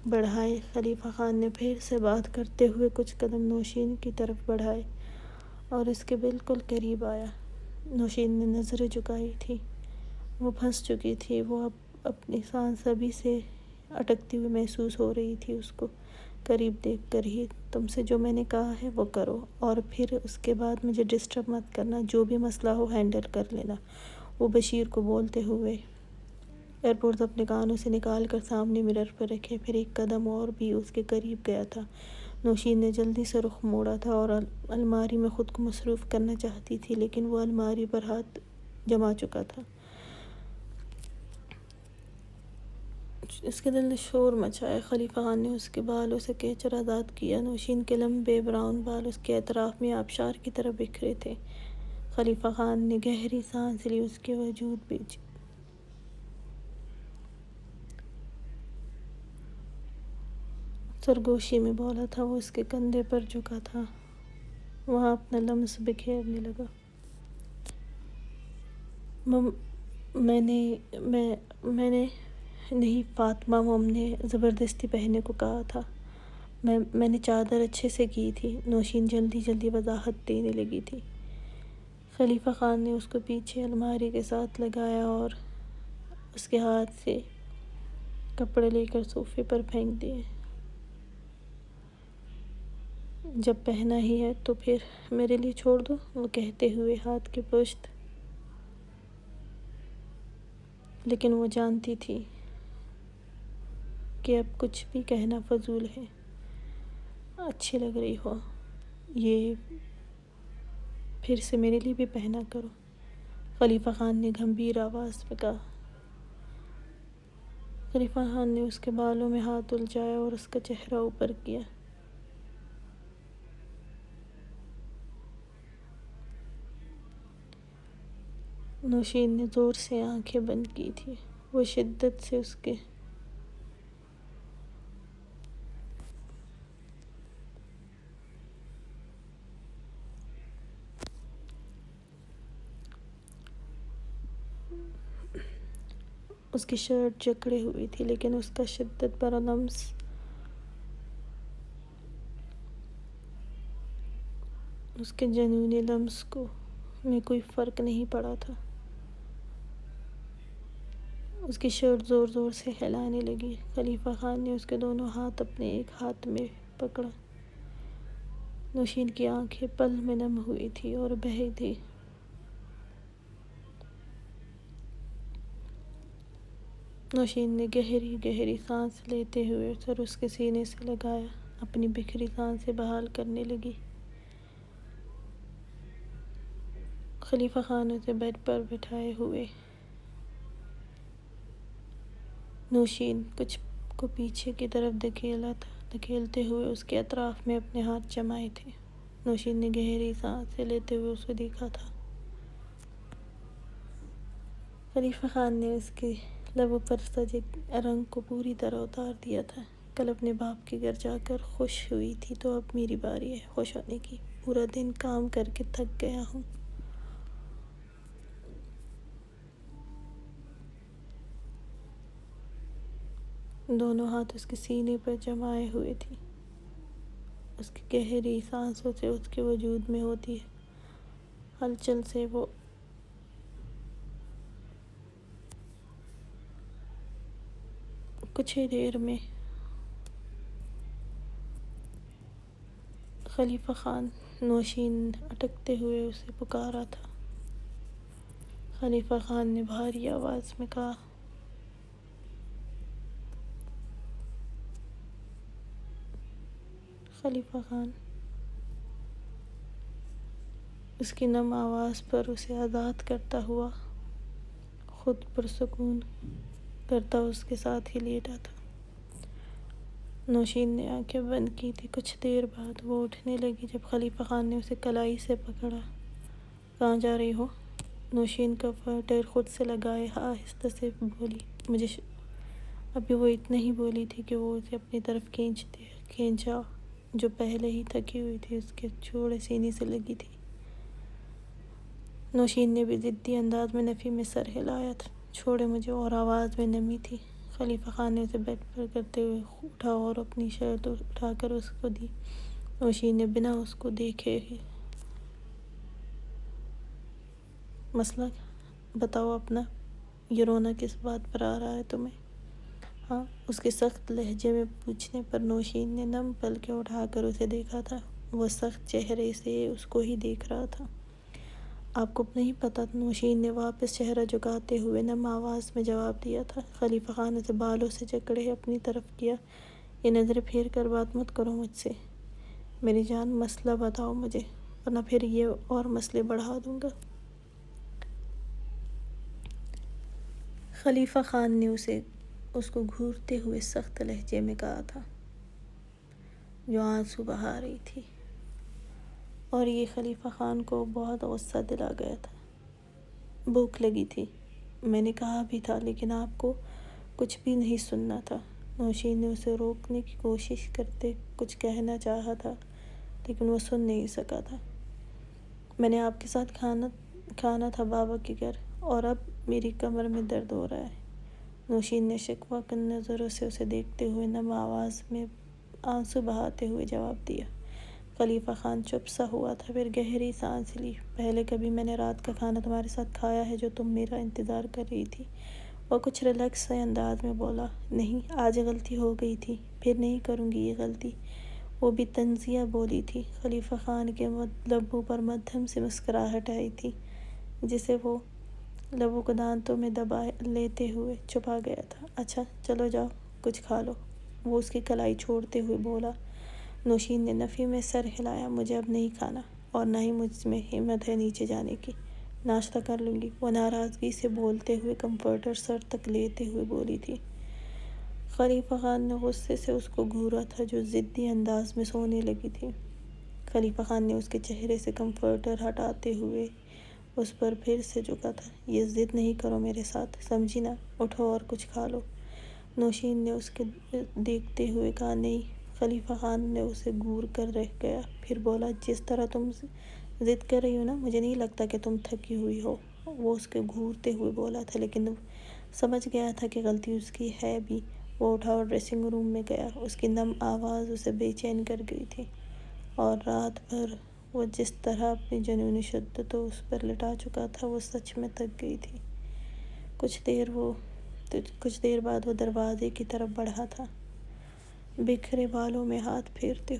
بڑھائے۔ خلیفہ خان نے پھر سے بات کرتے ہوئے کچھ قدم نوشین کی طرف بڑھائے اور اس کے بالکل قریب آیا۔ نوشین نے نظریں جھکائی تھی، وہ پھنس چکی تھی۔ وہ اب اپنی سانس ابھی سے اٹکتی ہوئی محسوس ہو رہی تھی۔ اس کو قریب دیکھ کر ہی تم سے جو میں نے کہا ہے وہ کرو، اور پھر اس کے بعد مجھے ڈسٹرب مت کرنا، جو بھی مسئلہ ہو ہینڈل کر لینا، وہ بشیر کو بولتے ہوئے ایئرپورٹس اپنے کانوں سے نکال کر سامنے مرر پر رکھے۔ پھر ایک قدم اور بھی اس کے قریب گیا تھا۔ نوشین نے جلدی سے رخ موڑا تھا اور الماری میں خود کو مصروف کرنا چاہتی تھی، لیکن وہ الماری پر ہاتھ جما چکا تھا۔ اس کے دل نے شور مچایا۔ خلیفہ خان نے اس کے بالوں سے کیچر آزاد کیا۔ نوشین کے لمبے براؤن بال اس کے اطراف میں آبشار کی طرح بکھرے تھے۔ خلیفہ خان نے گہری سانس لی، اس کے وجود بھی سرگوشی میں بولا تھا۔ وہ اس کے کندھے پر جھکا تھا، وہاں اپنا لمس بکھیرنے لگا۔ میں نے نہیں فاطمہ، مم نے زبردستی پہننے کو کہا تھا۔ میں نے چادر اچھے سے کی تھی، نوشین جلدی وضاحت دینے لگی تھی۔ خلیفہ خان نے اس کو پیچھے الماری کے ساتھ لگایا اور اس کے ہاتھ سے کپڑے لے کر صوفے پر پھینک دیے۔ جب پہنا ہی ہے تو پھر میرے لیے چھوڑ دو، وہ کہتے ہوئے ہاتھ کی پشت، لیکن وہ جانتی تھی کہ اب کچھ بھی کہنا فضول ہے۔ اچھی لگ رہی ہو، یہ پھر سے میرے لیے بھی پہنا کرو، خلیفہ خان نے گمبھیر آواز میں کہا۔ خلیفہ خان نے اس کے بالوں میں ہاتھ الجھایا اور اس کا چہرہ اوپر کیا۔ نوشین نے زور سے آنکھیں بند کی تھی۔ وہ شدت سے اس کی شرٹ جکڑے ہوئی تھی، لیکن اس کا شدت بھرا لمس اس کے جنونی لمس میں کوئی فرق نہیں پڑا تھا۔ اس کی شرٹ زور سے ہلانے لگی۔ خلیفہ خان نے اس کے دونوں ہاتھ اپنے ایک ہاتھ میں پکڑا۔ نوشین کی آنکھیں پل میں نم ہوئی تھی اور بہہ تھی۔ نوشین نے گہری گہری سانس لیتے ہوئے سر اس کے سینے سے لگایا، اپنی بکھری سانسیں بحال کرنے لگی۔ خلیفہ خان اسے بیڈ پر بٹھائے ہوئے نوشین کچھ کو پیچھے کی طرف دھکیلتے ہوئے اس کے اطراف میں اپنے ہاتھ جمائے تھے۔ نوشین نے گہری سانسیں لیتے ہوئے اسے دیکھا تھا۔ خلیفہ خان نے اس کے لبوں پر سجے رنگ کو پوری طرح اتار دیا تھا۔ کل اپنے باپ کے گھر جا کر خوش ہوئی تھی تو اب میری باری ہے خوش ہونے کی۔ پورا دن کام کر کے تھک گیا ہوں۔ دونوں ہاتھ اس کے سینے پر جمائے ہوئے تھی۔ اس کی گہری سانسوں سے اس کے وجود میں ہوتی ہلچل سے وہ کچھ ہی دیر میں خلیفہ خان نوشین اٹکتے ہوئے اسے پکارا تھا۔ خلیفہ خان نے بھاری آواز میں کہا، خلیفہ خان اس کی نم آواز پر اسے آزاد کرتا ہوا خود پرسکون کرتا اس کے ساتھ ہی لیٹا تھا۔ نوشین نے آنکھیں بند کی تھی۔ کچھ دیر بعد وہ اٹھنے لگی جب خلیفہ خان نے اسے کلائی سے پکڑا۔ کہاں جا رہی ہو؟ نوشین کنفرٹر خود سے لگائے آہستہ سے بولی۔ ابھی وہ اتنا ہی بولی تھی کہ وہ اسے اپنی طرف کھینچا جو پہلے ہی تھکی ہوئی تھی اس کے چوڑے سینے سے لگی تھی۔ نوشین نے بھی ضدی انداز میں نفی میں سر ہلایا تھا۔ چھوڑے مجھے، اور آواز میں نمی تھی۔ خلیفہ خان نے اسے بیڈ پر کرتے ہوئے اٹھا اور اپنی شرٹ اٹھا کر اس کو دی۔ نوشین نے بنا اس کو دیکھے ہی، مسئلہ بتاؤ اپنا، یہ رونا کس بات پر آ رہا ہے تمہیں؟ ہاں، اس کے سخت لہجے میں پوچھنے پر نوشین نے نم پلکیں اٹھا کر اسے دیکھا تھا۔ وہ سخت چہرے سے اس کو ہی دیکھ رہا تھا۔ آپ کو نہیں پتہ؟ نوشین نے واپس چہرہ جھکاتے ہوئے نم آواز میں جواب دیا تھا۔ خلیفہ خان اسے بالوں سے جکڑے اپنی طرف کیا۔ یہ نظریں پھیر کر بات مت کرو مجھ سے، میری جان، مسئلہ بتاؤ مجھے، ورنہ پھر یہ اور مسئلے بڑھا دوں گا۔ خلیفہ خان نے اس کو گھورتے ہوئے سخت لہجے میں کہا تھا، جو آنسو بہا رہی تھی، اور یہ خلیفہ خان کو بہت غصہ دلا گیا تھا۔ بھوک لگی تھی، میں نے کہا بھی تھا، لیکن آپ کو کچھ بھی نہیں سننا تھا۔ نوشین نے اسے روکنے کی کوشش کرتے کچھ کہنا چاہا تھا، لیکن وہ سن نہیں سکا تھا۔ میں نے آپ کے ساتھ کھانا تھا بابا کے گھر، اور اب میری کمر میں درد ہو رہا ہے۔ نوشین نے شکوہ کن نظروں سے اسے دیکھتے ہوئے نم آواز میں آنسو بہاتے ہوئے جواب دیا۔ خلیفہ خان چپ سا ہوا تھا، پھر گہری سانس لی۔ پہلے کبھی میں نے رات کا کھانا تمہارے ساتھ کھایا ہے جو تم میرا انتظار کر رہی تھی؟ وہ کچھ ریلیکس سے انداز میں بولا۔ نہیں، آج غلطی ہو گئی تھی، پھر نہیں کروں گی یہ غلطی۔ وہ بھی طنزیہ بولی تھی۔ خلیفہ خان کے لبوں پر مدھم سی مسکراہٹ آئی تھی، جسے وہ لبوں کو دانتوں میں دبا لیتے ہوئے چھپا گیا تھا۔ اچھا چلو جاؤ، کچھ کھا لو، وہ اس کی کلائی چھوڑتے ہوئے بولا۔ نوشین نے نفی میں سر ہلایا۔ مجھے اب نہیں کھانا، اور نہ ہی مجھ میں ہمت ہے نیچے جانے کی، ناشتہ کر لوں گی، وہ ناراضگی سے بولتے ہوئے کمفرٹر سر تک لیتے ہوئے بولی تھی۔ خلیفہ خان نے غصے سے اس کو گھورا تھا جو ضدی انداز میں سونے لگی تھی۔ خلیفہ خان نے اس کے چہرے سے کمفرٹر ہٹاتے ہوئے اس پر پھر سے جھکا تھا۔ یہ ضد نہیں کرو میرے ساتھ، سمجھی نا، اٹھو اور کچھ کھا لو۔ نوشین نے اس کے دیکھتے ہوئے کہا، نہیں۔ خلیفہ خان نے اسے گھور کر رہ گیا، پھر بولا، جس طرح تم ضد کر رہی ہو نا، مجھے نہیں لگتا کہ تم تھکی ہوئی ہو۔ وہ اس کے گھورتے ہوئے بولا تھا، لیکن سمجھ گیا تھا کہ غلطی اس کی ہے بھی۔ وہ اٹھا اور ڈریسنگ روم میں گیا۔ اس کی نم آواز اسے بے چین کر گئی تھی، اور رات بھر وہ جس طرح اپنی جنونی شدتوں اس پر لٹا چکا تھا، وہ سچ میں تھک گئی تھی۔ کچھ دیر بعد وہ دروازے کی طرف بڑھا تھا، بکھرے بالوں میں ہاتھ پھیرتے